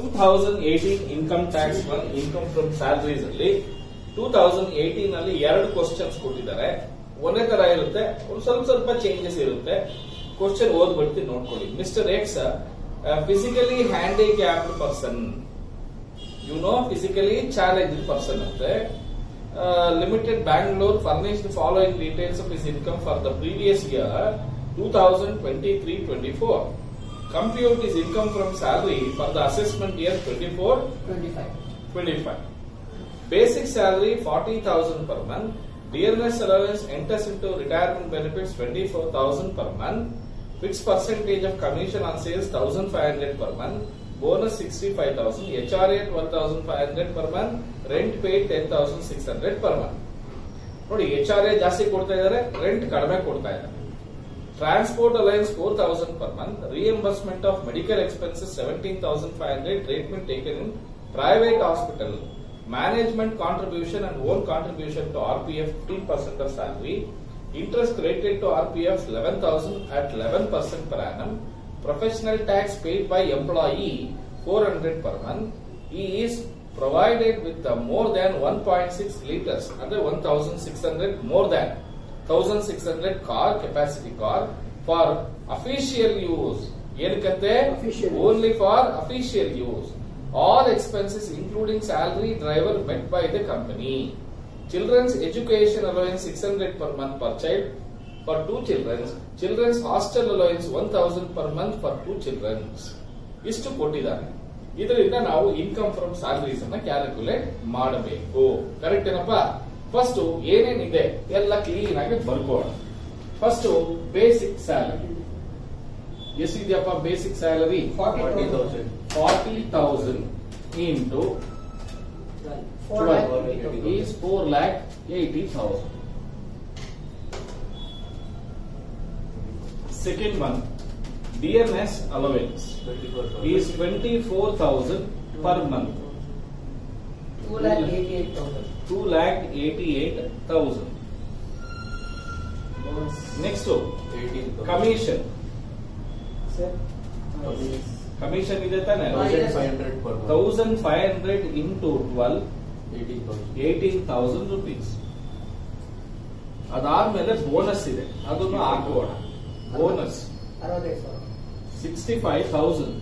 2018 income tax one income from salaries ಅಲ್ಲಿ 2018 ಅಲ್ಲಿ 2 questions ಕೊಟ್ಟಿದ್ದಾರೆ. ಒಂದೇ ತರ ಇರುತ್ತೆ, ಒಂದು ಸ್ವಲ್ಪ ಚೇಂಜಸ್ ಇರುತ್ತೆ. ಕ್ವಶನ್ ಓದ್ಬಿಡ್ತೀನಿ ನೋಡ್ಕೊಳ್ಳಿ. Mister X physically handicapped person, physically challenged person ಅಂತೆ. Limited Bangalore furnished following details of his income for the previous year 2023-24. Compute his income from salary for the assessment year 24-25. Basic salary 40,000 per month. Dearness allowance enters into retirement benefits 24,000 per month. Fixed percentage of commission on sales 1,500 per month. Bonus 65,000. HRA 12,500 per month. Rent paid 10,600 per month. ನೋಡಿ, HRA ಜಾಸ್ತಿ ಕೊಡ್ತಾ ಇದ್ದಾರೆ, rent ಕಡಿಮೆ ಕೊಡ್ತಾ ಇದ್ದಾರೆ. Transport allowance 4,000 per month. Reimbursement of medical expenses 17,500. Treatment taken in private hospital. Management contribution and own contribution to RPF 15% of salary. Interest credited to RPF 11,000 at 11% per annum. Professional tax paid by employee 400 per month. He is provided with more than 1.6 liters, under 1,600 more than 1,600 car capacity car for official use. Only for official use. All expenses including salary driver met by the company. Children's education allowance 600 per month per child for 2 children. Children's hostel allowance 1,000 per month for 2 children. ಇಷ್ಟು ಕೊಟ್ಟಿದ್ದಾರೆ. ಇದರಿಂದ ನಾವು income from salaries ಅನ್ನ calculate ಮಾಡಬೇಕು. Correct ಏನಪ್ಪಾ? First ಏನೇನಿದೆ ಎಲ್ಲ clean ಆಗಿ ಬರ್ಕೋಣ. ಫಸ್ಟ್ ಬೇಸಿಕ್ ಸ್ಯಾಲರಿ ಎಷ್ಟಿದೆಯಪ್ಪ? Basic salary 40,000 into 12 is 4,80,000. Second one, DNS allowance is 24,000 per month. 2,88,000. Next, commission. Commission ಇದೆ ತಾನೆ? 1,500 into 12, 18,000 rupees. ಅದಾದ್ಮೇಲೆ ಬೋನಸ್ ಇದೆ, ಅದನ್ನು ಹಾಕೋಣ. ಬೋನಸ್ 65,000.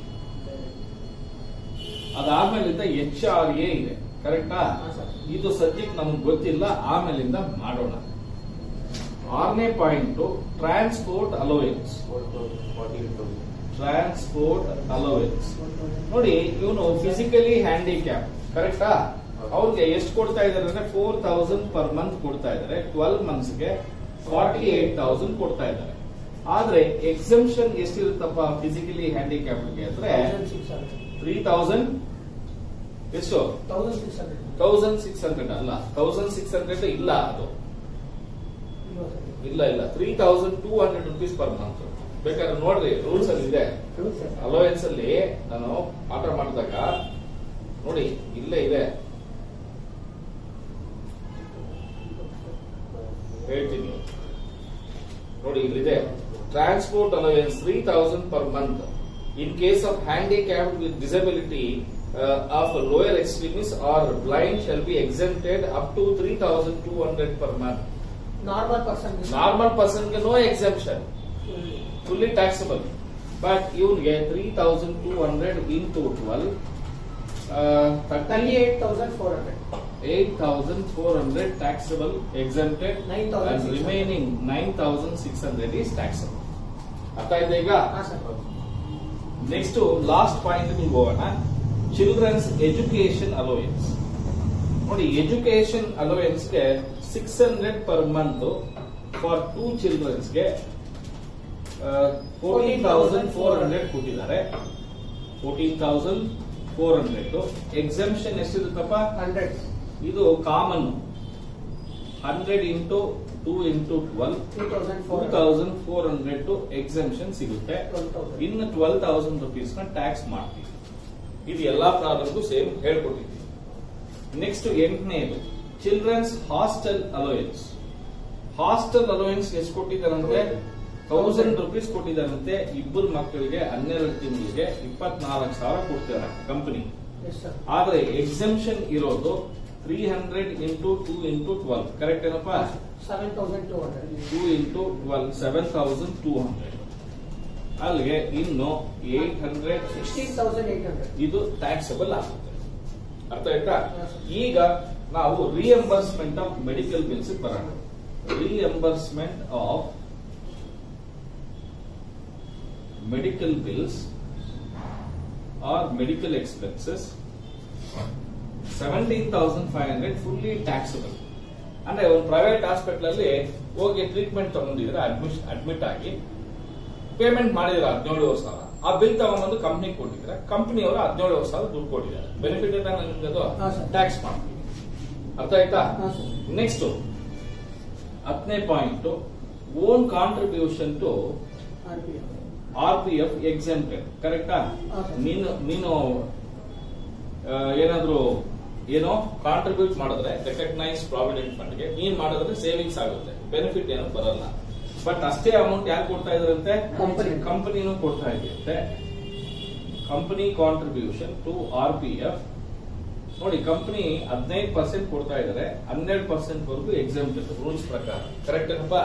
ಅದಾದ್ಮೇಲಿಂದ HRA ಇದೆ, ಕರೆಕ್ಟಾ? ಇದು ಸದ್ಯಕ್ಕೆ ನಮ್ಗೆ ಗೊತ್ತಿಲ್ಲ, ಆಮೇಲಿಂದ ಮಾಡೋಣ. 6ನೇ point transport allowance. Transport allowance ನೋಡಿ, ಇವನು ಫಿಸಿಕಲಿ ಹ್ಯಾಂಡಿಕ್ಯಾಪ್, ಕರೆಕ್ಟಾ? ಅವ್ರಿಗೆ ಎಷ್ಟು ಕೊಡ್ತಾ ಇದಾರೆ ಅಂದ್ರೆ 4,000 per month ಕೊಡ್ತಾ ಇದಾರೆ. 12 monthsಗೆ 48,000 ಕೊಡ್ತಾ ಇದ್ದಾರೆ. ಆದ್ರೆ ಎಕ್ಸಂಪ್ಷನ್ ಎಷ್ಟಿರುತ್ತಪ್ಪ ಫಿಸಿಕಲಿ ಹ್ಯಾಂಡಿಕ್ಯಾಪ್ಗೆ ಅಂದ್ರೆ 3,000 ಎಷ್ಟು? 1,600 ಅಲ್ಲ, 1,600 ಇಲ್ಲ, ಅದು ಇಲ್ಲ 3,200 rupees per month. ಬೇಕಾದ್ರೆ ನೋಡ್ರಿ, ರೂಲ್ಸ್ ಅಲ್ಲಿ ಇದೆ. ಅಲೋವೆನ್ಸ್ ಅಲ್ಲಿ ನಾನು ಆರ್ಡರ್ ಮಾಡಿದಾಗ ನೋಡಿ, ಇಲ್ಲೇ ಇದೆ, ಹೇಳ್ತೀನಿ ನೋಡಿ, ಇಲ್ಲಿದೆ. Transport allowance 3,000 per month in case of handicapped with disability of lower extremis or blind shall be exempted up to 3,200 per month. Normal person ಗೆ no exemption, fully taxable. But ಇವನ್ಗೆ 3,200 into 12, 38,400. 8,400 taxable, exempted, and remaining 9,600 is taxable. ಅರ್ಥ ಇದೆ ಈಗ? Next last point ಹೋಗೋಣ. Children's education allowance ನೋಡಿ, education ಅಲೋವೆನ್ಸ್ಗೆ 600 per month for 2 childrensಗೆ 14,400 ಕೊಟ್ಟಿದ್ದಾರೆ. 14,400. Exemption ಎಷ್ಟಿರುತ್ತಪ್ಪ? 100. ಇದು common. 100 into 2 into 12, 2,400 exemption ಸಿಗುತ್ತೆ. ಇನ್ನು 12,000 rupees ನ ಟ್ಯಾಕ್ಸ್ ಮಾಡ್ತೀವಿ. ಇದು ಎಲ್ಲಾ ಪ್ರಾಬ್ಲಮ್ಗೂ ಸೇಮ್ ಹೇಳ್ಕೊಟ್ಟಿದ್ದೀವಿ. ನೆಕ್ಸ್ಟ್ 8ನೇದು children's hostel allowance. Hostel allowance ಎಷ್ಟು ಕೊಟ್ಟಿದ್ದಾರೆ ಅಂದ್ರೆ 1000 rupees ಕೊಟ್ಟಿದ್ದಾರಂತೆ. ಇಬ್ಬರು ಮಕ್ಕಳಿಗೆ 12 ತಿಂಗಳಿಗೆ 24,000 ಕೊಡ್ತಾರೆ ಕಂಪನಿ. ಆದ್ರೆ ಎಕ್ಸೆಂಪ್ಷನ್ ಇರೋದು 300 into 2 into 12 ಕರೆಕ್ಟ್ ಏನಪ್ಪ? 7,200. 2 into 12 7,200. ಅಲ್ಲಿಗೆ ಇನ್ನು 800 16,800 ಇದು ಟ್ಯಾಕ್ಸಬಲ್ ಆಗುತ್ತೆ. ಅರ್ಥ ಆಯ್ತಾ? ಈಗ ನಾವು ರಿಯಂಬರ್ಸ್ಮೆಂಟ್ ಆಫ್ ಮೆಡಿಕಲ್ ಬಿಲ್ಸ್ ಬರೋಣ. Reimbursement of medical bills or medical expenses 17,500 fully taxable. ಅಂದ್ರೆ ಒಂದು ಪ್ರೈವೇಟ್ ಹಾಸ್ಪಿಟಲ್ ಅಲ್ಲಿ ಹೋಗಿ ಟ್ರೀಟ್ಮೆಂಟ್ ತಗೊಂಡಿದ್ರೆ ಅಡ್ಮಿಟ್ ಆಗಿ ಪೇಮೆಂಟ್ ಮಾಡಿದ್ರೆ 17,000. ಆ ಬಿಲ್ ತಗೊಂಡ್ಬಂದು ಕಂಪ್ನಿ ಕೊಟ್ಟಿದ್ರೆ ಕಂಪನಿಯವರು 17,000 ದುಡ್ಡು ಕೊಟ್ಟಿದ್ದಾರೆ. ಬೆನಿಫಿಟ್ ಇದೆ ನನಗೆ ಟ್ಯಾಕ್ಸ್ ಮಾಡ್ತೀವಿ. ಅರ್ಥ ಆಯ್ತಾ? ನೆಕ್ಸ್ಟ್ 10ನೇ point own contribution to RPF exempted. ಕರೆಕ್ಟಾ? ನೀನು ಏನಾದ್ರು ಏನೋ ಕಾಂಟ್ರಿಬ್ಯೂಟ್ ಮಾಡಿದ್ರೆ ರೆಕಗ್ನೈಸ್ ಪ್ರಾವಿಡೆಂಟ್ ಫಂಡ್ ಗೆ ನೀನ್ ಮಾಡಿದ್ರೆ ಸೇವಿಂಗ್ಸ್ ಆಗುತ್ತೆ, ಬೆನಿಫಿಟ್ ಏನೋ ಬರಲ್ಲ. ಬಟ್ ಅಷ್ಟೇ ಅಮೌಂಟ್ ಯಾರು ಕೊಡ್ತಾ ಇದ್ರಂತೆ? ಕಂಪನಿನೂ ಕೊಡ್ತಾ ಇದೆಯಂತೆ. ಕಂಪನಿ ಕಾಂಟ್ರಿಬ್ಯೂಷನ್ ಟು RPF ನೋಡಿ, ಕಂಪನಿ 15% ಕೊಡ್ತಾ ಇದಾರೆ, 12% ವರೆಗೂ ಎಕ್ಸಾಮ್ಟೆಡ್ ರೂಲ್ಸ್ ಪ್ರಕಾರ. ಕರೆಕ್ಟ್ ಏನಪ್ಪಾ?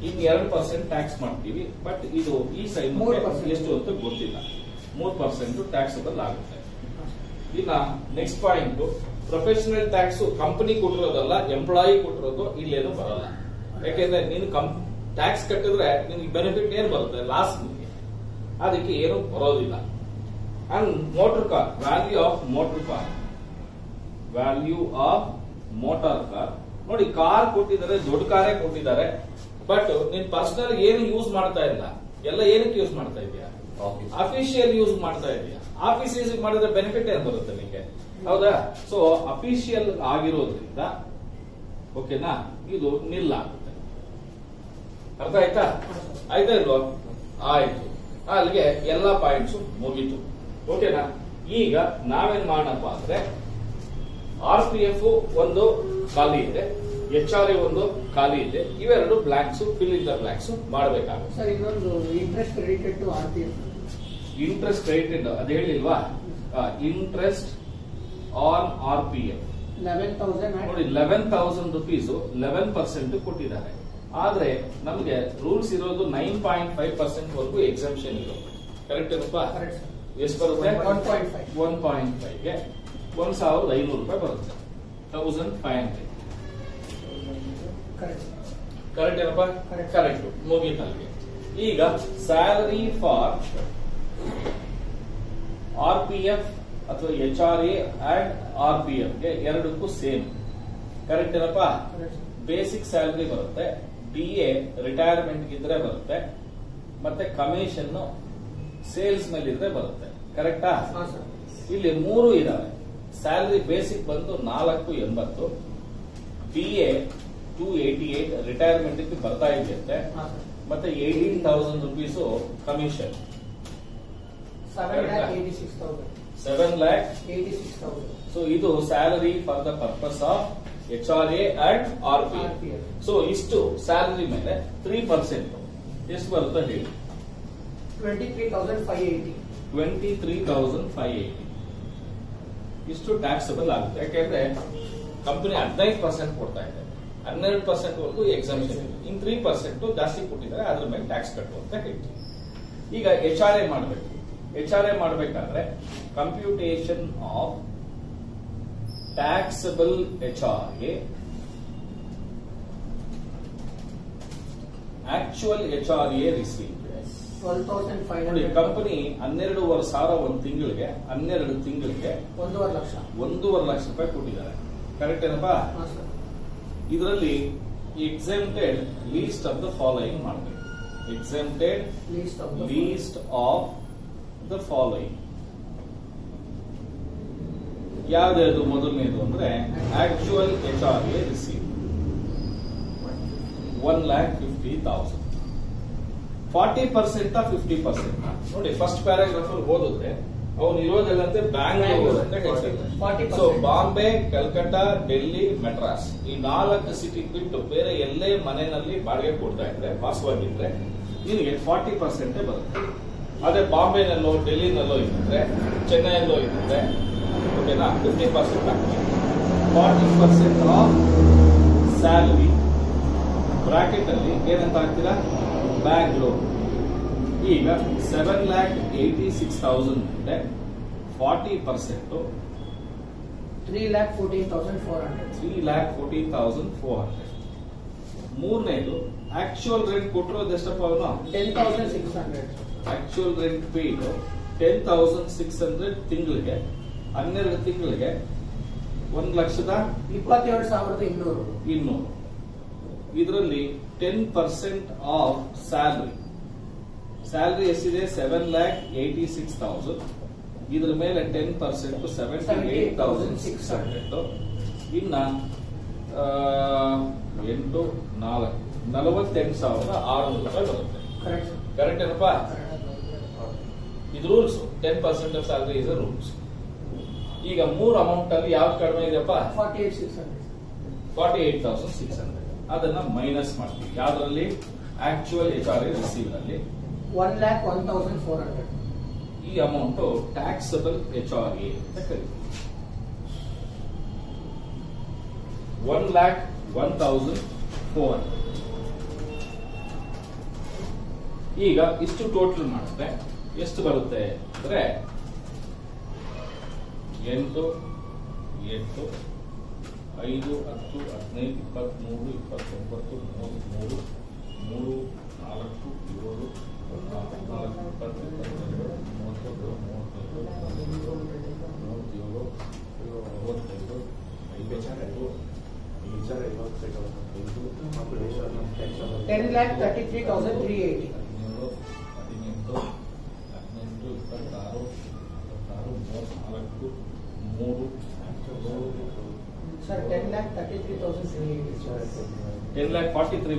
ಇನ್ 2% ಟ್ಯಾಕ್ಸ್ ಮಾಡ್ತೀವಿ. ಬಟ್ ಇದು ಈ ಸೈನ್ ಎಷ್ಟು ಅಂತ ಗೊತ್ತಿಲ್ಲ. 3% ಟ್ಯಾಕ್ಸಬಲ್ ಆಗುತ್ತೆ. ಇನ್ನ next point professional tax company ಕೊಟ್ಟಿರೋದಲ್ಲ, ಎಂಪ್ಲಾಯಿ ಕೊಟ್ಟಿರೋದು ಇಲ್ಲೇನು ಬರಲ್ಲ. ಯಾಕೆಂದ್ರೆ ನೀನು ಟ್ಯಾಕ್ಸ್ ಕಟ್ಟಿದ್ರೆ ನಿನ್ಗೆ ಬೆನಿಫಿಟ್ ಏನ್ ಬರುತ್ತೆ? ಲಾಸ್ ನಿಮಗೆ, ಅದಕ್ಕೆ ಏನು ಬರೋದಿಲ್ಲ. And motor car value of motor car, value of motor car ನೋಡಿ, ಕಾರ್ ಕೊಟ್ಟಿದ್ದಾರೆ, ದೊಡ್ಡ ಕಾರೇ ಕೊಟ್ಟಿದ್ದಾರೆ. ಬಟ್ ನೀನ್ ಪರ್ಸನಲ್ ಏನು ಯೂಸ್ ಮಾಡ್ತಾ ಇಲ್ಲ, ಎಲ್ಲ ಏನಕ್ಕೆ ಯೂಸ್ ಮಾಡ್ತಾ ಇದೀಯಾ? ಅಫಿಷಿಯಲ್ ಯೂಸ್ ಮಾಡ್ತಾ ಇದೀಯಾ. ಆಫೀಸ್ ಯೂಸ್ ಮಾಡಿದ್ರೆ ಬೆನಿಫಿಟ್ ಏನ್ ಬರುತ್ತೆ ನಿಮಗೆ? ಹೌದಾ? ಸೊ ಅಫಿಷಿಯಲ್ ಆಗಿರೋದ್ರಿಂದ ಓಕೆನಾ, ಇದು ನಿಲ್ ಆಗುತ್ತೆ. ಅರ್ಥ ಆಯ್ತಾ? ಆಯ್ತಾ ಇಲ್ವೋ? ಆಯ್ತು. ಅಲ್ಲಿಗೆ ಎಲ್ಲಾ ಪಾಯಿಂಟ್ಸ್ ಮುಗೀತು. ಓಕೆನಾ? ಈಗ ನಾವೇನ್ ಮಾಡೋಣಪ್ಪ ಅಂದ್ರೆ RPF ಒಂದು ಖಾಲಿ ಇದೆ, HRA ಒಂದು ಖಾಲಿ ಇದೆ. ಇವೆರಡು blanks, fill in the blanks ಮಾಡಬೇಕಾಗುತ್ತೆ. ಸರ್, ಇನ್ನೊಂದು interest credited to RPF. Interest credited ಅದು ಹೇಳಿಲ್ವಾ? ಇಂಟ್ರೆಸ್ಟ್ ಆನ್ RPF 11,000 ನೋಡಿ, 11,000 rupees 11% ಕೊಟ್ಟಿದ್ದಾರೆ. ಆದ್ರೆ ನಮಗೆ ರೂಲ್ಸ್ ಇರೋದು 9.5% ವರೆಗೂ ಎಕ್ಸೆಂಪ್ಷನ್ ಇರೋದು. ಕರೆಕ್ಟ್ ಏನಪ್ಪಾ? ಎಷ್ಟು ಬರುತ್ತೆ? 1.5 ಗೆ 1,500 ರೂಪಾಯಿ ಬರುತ್ತೆ. 1,500. ಕರೆಕ್ಟ್ ಏನಪ್ಪಾ? ಕರೆಕ್ಟ್. ಮುಗೀತಲ್ಲಿಗೆ. ಈಗ ಸ್ಯಾಲರಿ ಫಾರ್ RPF ಅಥವಾ HRA ಅಂಡ್ RPF ಗೆ ಎರಡಕ್ಕೂ ಸೇಮ್. ಕರೆಕ್ಟ್ ಏನಪ್ಪಾ? ಬೇಸಿಕ್ ಸ್ಯಾಲರಿ ಬರುತ್ತೆ, DA ರಿಟೈರ್ಮೆಂಟ್ ಇದ್ರೆ ಬರುತ್ತೆ, ಮತ್ತೆ ಕಮಿಷನ್ ಸೇಲ್ಸ್ ಮೇಲೆ ಇದ್ರೆ ಬರುತ್ತೆ. ಕರೆಕ್ಟಾ? ಇಲ್ಲಿ 3 ಇದಾವೆ. ಸ್ಯಾಲರಿ ಬೇಸಿಕ್ ಬಂದು 480, DA 288 ರಿಟೈರ್ಮೆಂಟ್ ಬರ್ತಾ ಇದೆಯಂತೆ, ಮತ್ತೆ 18,000 rupees ಕಮಿಷನ್. 7,86,000. ಸೊ ಇದು salary for the purpose of HRA and RPF. So ಇಷ್ಟು ಸ್ಯಾಲರಿ ಮೇಲೆ 3% ಎಷ್ಟು ಬರುತ್ತೆ ಹೇಳಿ? 23,580. 23,580 ಇಷ್ಟು ಟ್ಯಾಕ್ಸಬಲ್ ಆಗುತ್ತೆ. ಯಾಕೆಂದ್ರೆ ಕಂಪನಿ 15% ಕೊಡ್ತಾ ಇದೆ, 12% ವರೆಗೂ ಎಕ್ಸಾಮಿಷನ್, ಇನ್ 3% ಜಾಸ್ತಿ ಕೊಟ್ಟಿದ್ದಾರೆ, ಅದ್ರ ಮೇಲೆ ಟ್ಯಾಕ್ಸ್ ಕಟ್ಟು ಅಂತ ಹೇಳ್ತೀವಿ. ಈಗ HRA ಮಾಡಬೇಕು. HRA ಮಾಡಬೇಕಾದ್ರೆ computation of taxable HRA, actual HRA receive. 12,500. ನೋಡಿ, ಕಂಪನಿ 12,500 ಒಂದು ತಿಂಗಳಿಗೆ, 12 ತಿಂಗಳಿಗೆ 1.5 ಲಕ್ಷ ರೂಪಾಯಿ ಕೊಟ್ಟಿದ್ದಾರೆ. ಕರೆಕ್ಟ್ ಏನಪ್ಪಾ? ಇದರಲ್ಲಿ exempted least of the following ಮಾಡಬೇಕು. Exempted least of the following ಯಾವ್ದು? ಮೊದಲನೇದು ಅಂದ್ರೆ ಆಕ್ಚುಯಲ್ HRA ರಿಸೀವ್ 1,50,000. 40% 50%. ನೋಡಿ, ಫಸ್ಟ್ ಪ್ಯಾರಾಗ್ರಾಫ್ ಅಲ್ಲಿ ಓದಿದ್ರೆ ಅವನು ಇರೋದೆಲ್ಲಂತೆ ಬ್ಯಾಂಗ್ಳೂರ್ ಅಂತ ಹೇಳ್ತಾರೆ. ಸೊ ಬಾಂಬೆ, ಕಲ್ಕತ್ತಾ, ಡೆಲ್ಲಿ, ಮೆಡ್ರಾಸ್ ಈ 4 ಸಿಟಿ ಬಿಟ್ಟು ಬೇರೆ ಎಲ್ಲೇ ಮನೆಯಲ್ಲಿ ಬಾಡಿಗೆ ಕೊಡ್ತಾ ಇದ್ರೆ, ವಾಸವಾಗಿದ್ರೆ ನಿನಗೆ 40% ಬರುತ್ತೆ. ಅದೇ ಬಾಂಬೆನಲ್ಲೋ ಡೆಲ್ಲಿನಲ್ಲೋ ಇದ್ದರೆ ಚೆನ್ನೈಯಲ್ಲೋ ಇದ್ದರೆ ಓಕೆನಾ 50% ಆಗ್ತದೆ. 40% ಆಫ್ ಸ್ಯಾಲರಿ ಬ್ರಾಕೆಟ್ ಅಲ್ಲಿ ಏನಂತ ಹಾಕ್ತೀರಾ ಬ್ಯಾಂಕ್ ಲೋನ್. ಈಗ 7,86,000 ಇದೆ 40% 3,14,400. 3,14,400. ಮೂರನೇದು ಆಕ್ಚುಯಲ್ ರೆಂಟ್ ಕೊಟ್ಟಿರೋದು ಎಷ್ಟಪ್ಪ ಅವನು 10,600. ಆಕ್ಚುಯಲ್ ರೆಂಟ್ ಪೇಡ್ 10,600 ತಿಂಗಳಿಗೆ 12 ತಿಂಗಳಿಗೆ 1,27,200. ಇದರಲ್ಲಿ 10% ಆಫ್ ಸ್ಯಾಲರಿ ಎಷ್ಟಿದೆ 7,86,000. ಇದ್ರ ಮೇಲೆ 10% 78,600. ಇನ್ನ 48,600 ರೂಪಾಯಿ ಬರುತ್ತೆ. ಕರೆಕ್ಟ್ ಏನಪ್ಪಾ? ಇದು rules. 10% of salary is rules. ಈಗ ಮೂರು ಅಮೌಂಟ್ ಅಲ್ಲಿ ಯಾವ್ದು ಕಡಿಮೆ ಇದೆಯಪ್ಪ 48,600. ಅದನ್ನ ಮೈನಸ್ ಮಾಡ್ತೀವಿ. ಯಾವ್ದ್ರಲ್ಲಿ ಆಕ್ಚುಯಲ್ HR ರಿಸೀವ್ ನಲ್ಲಿ 1,01,400. ಈ ಅಮೌಂಟ್ ಟ್ಯಾಕ್ಸಬಲ್ HRA ಅಂತ ಕರೀತೀವಿ. 1,01,400. ಈಗ ಇಷ್ಟು ಟೋಟಲ್ ಮಾಡಿದ್ರೆ ಎಷ್ಟು ಬರುತ್ತೆ ಅಂದ್ರೆ 8, 8, 5, 10, 15, 23, 29, 33, 3, 4, 7, 14, 20, 10,33,380. 10,43,380.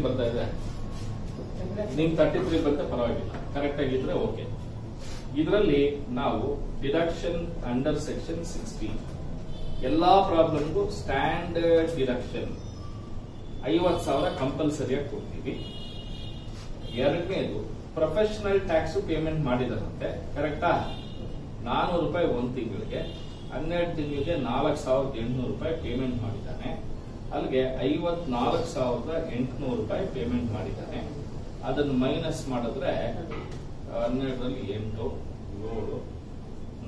ಬರ್ತಾ ಇದೆ. ನಿಮ್ಗೆ 33 ಬಂದ್ರೆ ಪರವಾಗಿಲ್ಲ, ಕರೆಕ್ಟ್ ಆಗಿದ್ರೆ ಓಕೆ. ಇದರಲ್ಲಿ ನಾವು ಡಿಡಕ್ಷನ್ ಅಂಡರ್ ಸೆಕ್ಷನ್ 16 ಎಲ್ಲಾ ಪ್ರಾಬ್ಲಮ್ಗೂ ಸ್ಟ್ಯಾಂಡರ್ಡ್ ಡಿಡಕ್ಷನ್ 50,000 ಕಂಪಲ್ಸರಿಯಾಗಿ ಕೊಡ್ತೀವಿ. ಎರಡನೇದು ಪ್ರೊಫೆಷನಲ್ ಟ್ಯಾಕ್ಸ್ ಪೇಮೆಂಟ್ ಮಾಡಿದಾರಂತೆ, ಕರೆಕ್ಟಾ? 400 ರೂಪಾಯಿ ಒಂದು ತಿಂಗಳಿಗೆ, 12 ತಿಂಗಳಿಗೆ 4,800 ರೂಪಾಯಿ ಪೇಮೆಂಟ್ ಮಾಡಿದ್ದಾನೆ. ಅಲ್ಲಿಗೆ 54,800 ರೂಪಾಯಿ ಪೇಮೆಂಟ್ ಮಾಡಿದ್ದಾನೆ. ಅದನ್ನು ಮೈನಸ್ ಮಾಡಿದ್ರೆ 12ರಲ್ಲಿ 8, 7,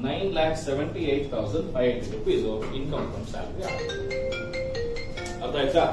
9,78,580 ರೂಪೀಸ್ ಇನ್ಕಮ್ ಫ್ರಮ್ ಸ್ಯಾಲರಿ. ಅರ್ಥ ಆಯ್ತಾ?